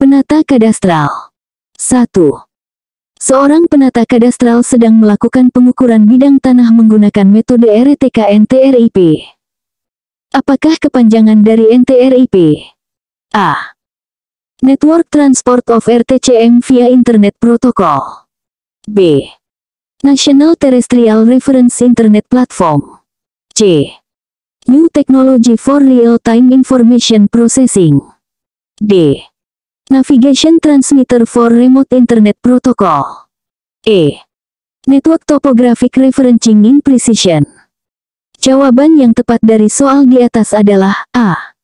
Penata kadastral. 1. Seorang penata kadastral sedang melakukan pengukuran bidang tanah menggunakan metode RTK-NTRIP. Apakah kepanjangan dari NTRIP? A. Network Transport of RTCM via Internet Protocol. B. National Terrestrial Reference Internet Platform. C. New Technology for Real-Time Information Processing. D. Navigation Transmitter for Remote Internet Protocol. E. Network Topographic Referencing in Precision. Jawaban yang tepat dari soal di atas adalah A.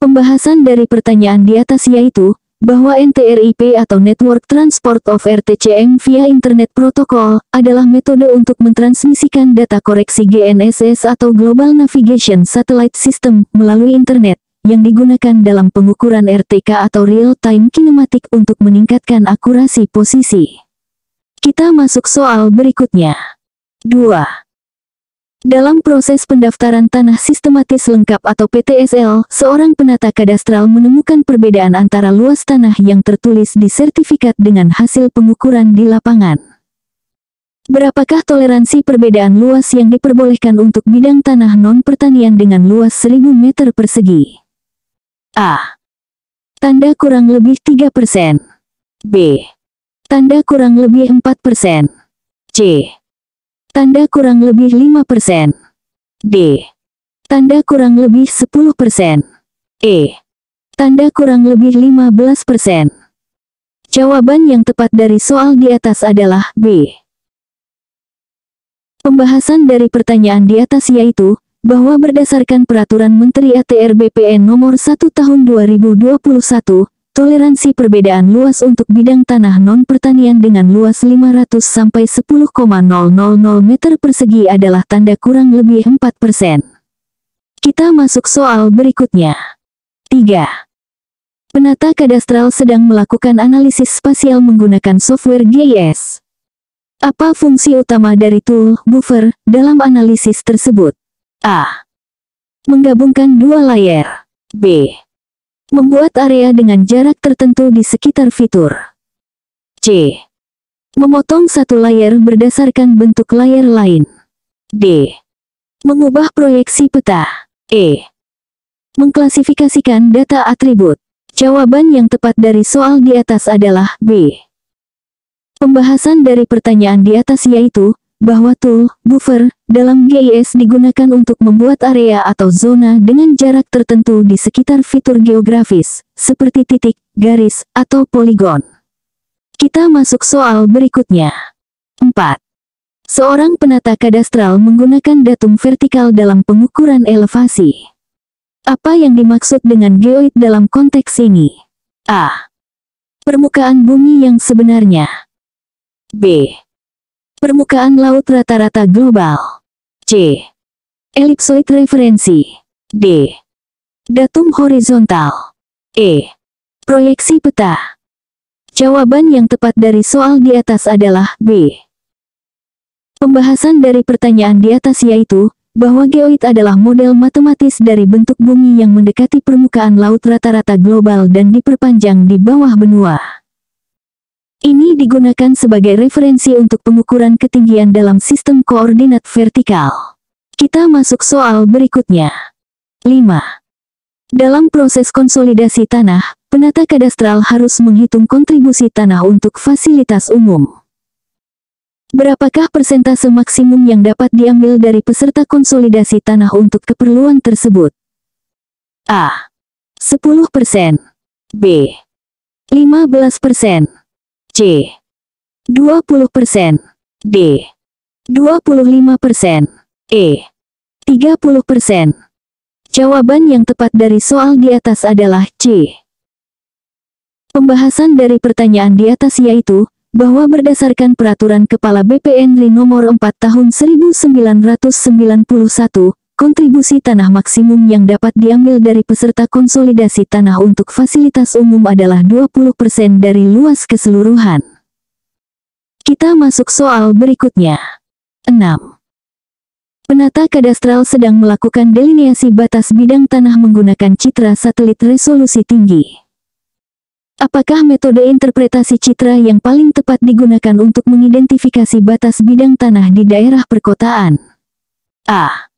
Pembahasan dari pertanyaan di atas yaitu, bahwa NTRIP atau Network Transport of RTCM via Internet Protocol, adalah metode untuk mentransmisikan data koreksi GNSS atau Global Navigation Satellite System melalui Internet, yang digunakan dalam pengukuran RTK atau Real-Time Kinematic untuk meningkatkan akurasi posisi. Kita masuk soal berikutnya. 2. Dalam proses pendaftaran tanah sistematis lengkap atau PTSL, seorang penata kadastral menemukan perbedaan antara luas tanah yang tertulis di sertifikat dengan hasil pengukuran di lapangan. Berapakah toleransi perbedaan luas yang diperbolehkan untuk bidang tanah non-pertanian dengan luas 1000 meter persegi? A. Tanda kurang lebih 3%. B. Tanda kurang lebih 4%. C. Tanda kurang lebih 5%. D. Tanda kurang lebih 10%. E. Tanda kurang lebih 15%. Jawaban yang tepat dari soal di atas adalah B. Pembahasan dari pertanyaan di atas yaitu, bahwa berdasarkan Peraturan Menteri ATR BPN Nomor 1 Tahun 2021, toleransi perbedaan luas untuk bidang tanah non-pertanian dengan luas 500 sampai 10,000 meter persegi adalah tanda kurang lebih 4%. Kita masuk soal berikutnya. 3. Penata kadastral sedang melakukan analisis spasial menggunakan software GIS. Apa fungsi utama dari tool buffer dalam analisis tersebut? A. Menggabungkan dua layer. B. Membuat area dengan jarak tertentu di sekitar fitur. C. Memotong satu layer berdasarkan bentuk layer lain. D. Mengubah proyeksi peta. E. Mengklasifikasikan data atribut. Jawaban yang tepat dari soal di atas adalah B. Pembahasan dari pertanyaan di atas yaitu, bahwa tool buffer dalam GIS digunakan untuk membuat area atau zona dengan jarak tertentu di sekitar fitur geografis, seperti titik, garis, atau poligon. Kita masuk soal berikutnya. 4. Seorang penata kadastral menggunakan datum vertikal dalam pengukuran elevasi. Apa yang dimaksud dengan geoid dalam konteks ini? A. Permukaan bumi yang sebenarnya. B. Permukaan laut rata-rata global. C. Elipsoid referensi. D. Datum horizontal. E. Proyeksi peta. Jawaban yang tepat dari soal di atas adalah B. Pembahasan dari pertanyaan di atas yaitu, bahwa geoid adalah model matematis dari bentuk bumi yang mendekati permukaan laut rata-rata global dan diperpanjang di bawah benua. Ini digunakan sebagai referensi untuk pengukuran ketinggian dalam sistem koordinat vertikal. Kita masuk soal berikutnya. 5. Dalam proses konsolidasi tanah, penata kadastral harus menghitung kontribusi tanah untuk fasilitas umum. Berapakah persentase maksimum yang dapat diambil dari peserta konsolidasi tanah untuk keperluan tersebut? A. 10%. B. 15%. C. 20%. D. 25%. E. 30%. Jawaban yang tepat dari soal di atas adalah C. Pembahasan dari pertanyaan di atas yaitu, bahwa berdasarkan Peraturan Kepala BPN RI Nomor 4 Tahun 1991, kontribusi tanah maksimum yang dapat diambil dari peserta konsolidasi tanah untuk fasilitas umum adalah 20% dari luas keseluruhan. Kita masuk soal berikutnya. 6. Penata kadastral sedang melakukan delineasi batas bidang tanah menggunakan citra satelit resolusi tinggi. Apakah metode interpretasi citra yang paling tepat digunakan untuk mengidentifikasi batas bidang tanah di daerah perkotaan? A.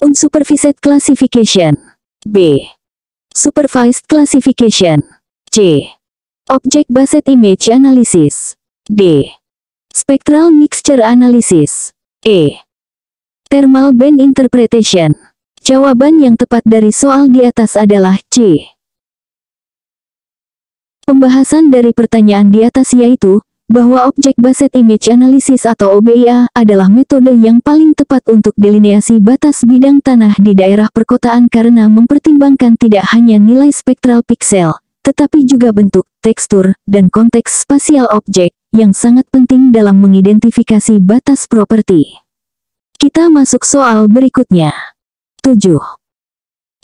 Unsupervised classification. B. Supervised classification. C. Object-based image analysis. D. Spectral mixture analysis. E. Thermal band interpretation. Jawaban yang tepat dari soal di atas adalah C. Pembahasan dari pertanyaan di atas yaitu, bahwa Object-Based Image Analysis atau OBIA adalah metode yang paling tepat untuk delineasi batas bidang tanah di daerah perkotaan karena mempertimbangkan tidak hanya nilai spektral piksel, tetapi juga bentuk, tekstur, dan konteks spasial objek, yang sangat penting dalam mengidentifikasi batas properti. Kita masuk soal berikutnya. 7.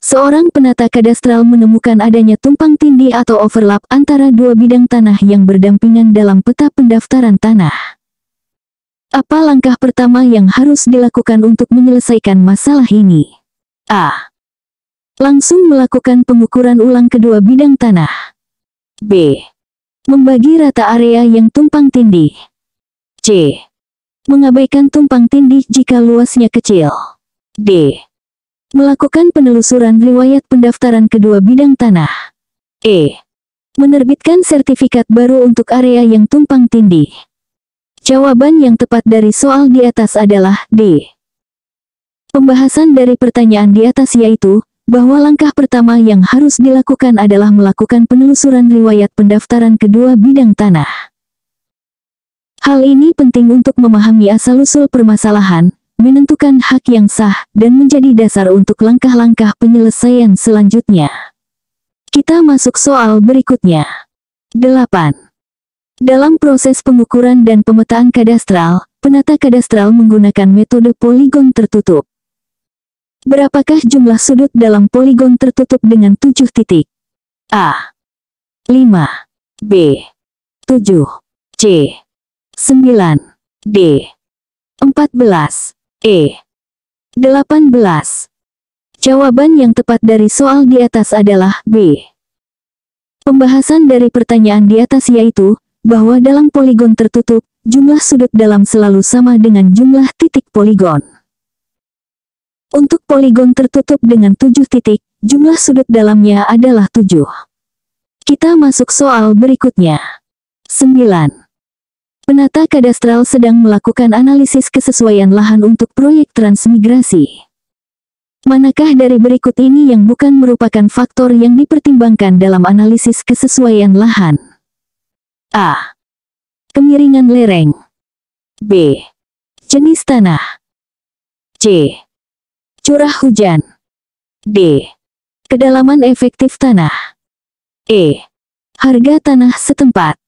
Seorang penata kadastral menemukan adanya tumpang tindih atau overlap antara dua bidang tanah yang berdampingan dalam peta pendaftaran tanah. Apa langkah pertama yang harus dilakukan untuk menyelesaikan masalah ini? A. Langsung melakukan pengukuran ulang kedua bidang tanah. B. Membagi rata area yang tumpang tindih. C. Mengabaikan tumpang tindih jika luasnya kecil. D. Melakukan penelusuran riwayat pendaftaran kedua bidang tanah. E. Menerbitkan sertifikat baru untuk area yang tumpang tindih. Jawaban yang tepat dari soal di atas adalah D. Pembahasan dari pertanyaan di atas yaitu, bahwa langkah pertama yang harus dilakukan adalah melakukan penelusuran riwayat pendaftaran kedua bidang tanah. Hal ini penting untuk memahami asal-usul permasalahan, menentukan hak yang sah, dan menjadi dasar untuk langkah-langkah penyelesaian selanjutnya. Kita masuk soal berikutnya. 8. Dalam proses pengukuran dan pemetaan kadastral, penata kadastral menggunakan metode poligon tertutup. Berapakah jumlah sudut dalam poligon tertutup dengan 7 titik? A. 5. B. 7. C. 9. D. 14. E. 18. Jawaban yang tepat dari soal di atas adalah B. Pembahasan dari pertanyaan di atas yaitu, bahwa dalam poligon tertutup, jumlah sudut dalam selalu sama dengan jumlah titik poligon. Untuk poligon tertutup dengan 7 titik, jumlah sudut dalamnya adalah 7. Kita masuk soal berikutnya. 9. Penata kadastral sedang melakukan analisis kesesuaian lahan untuk proyek transmigrasi. Manakah dari berikut ini yang bukan merupakan faktor yang dipertimbangkan dalam analisis kesesuaian lahan? A. Kemiringan lereng. B. Jenis tanah. C. Curah hujan. D. Kedalaman efektif tanah. E. Harga tanah setempat.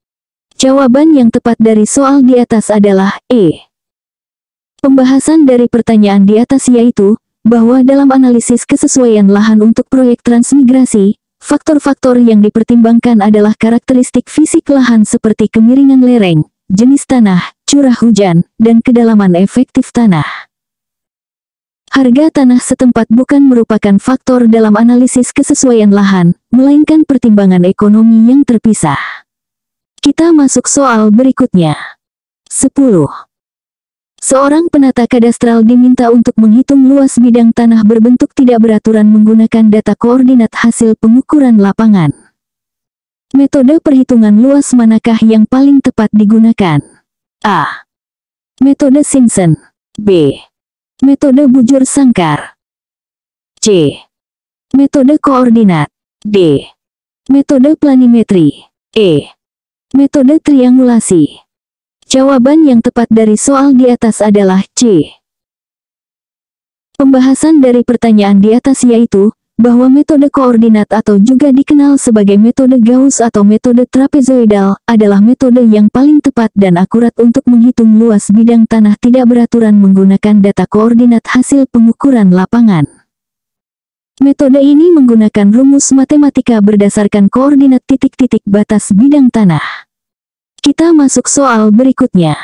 Jawaban yang tepat dari soal di atas adalah E. Pembahasan dari pertanyaan di atas yaitu, bahwa dalam analisis kesesuaian lahan untuk proyek transmigrasi, faktor-faktor yang dipertimbangkan adalah karakteristik fisik lahan seperti kemiringan lereng, jenis tanah, curah hujan, dan kedalaman efektif tanah. Harga tanah setempat bukan merupakan faktor dalam analisis kesesuaian lahan, melainkan pertimbangan ekonomi yang terpisah. Kita masuk soal berikutnya. 10. Seorang penata kadastral diminta untuk menghitung luas bidang tanah berbentuk tidak beraturan menggunakan data koordinat hasil pengukuran lapangan. Metode perhitungan luas manakah yang paling tepat digunakan? A. Metode Simpson. B. Metode bujur sangkar. C. Metode koordinat. D. Metode planimetri. E. Metode triangulasi. Jawaban yang tepat dari soal di atas adalah C. Pembahasan dari pertanyaan di atas yaitu, bahwa metode koordinat atau juga dikenal sebagai metode Gauss atau metode trapezoidal, adalah metode yang paling tepat dan akurat untuk menghitung luas bidang tanah tidak beraturan menggunakan data koordinat hasil pengukuran lapangan. Metode ini menggunakan rumus matematika berdasarkan koordinat titik-titik batas bidang tanah. Kita masuk soal berikutnya.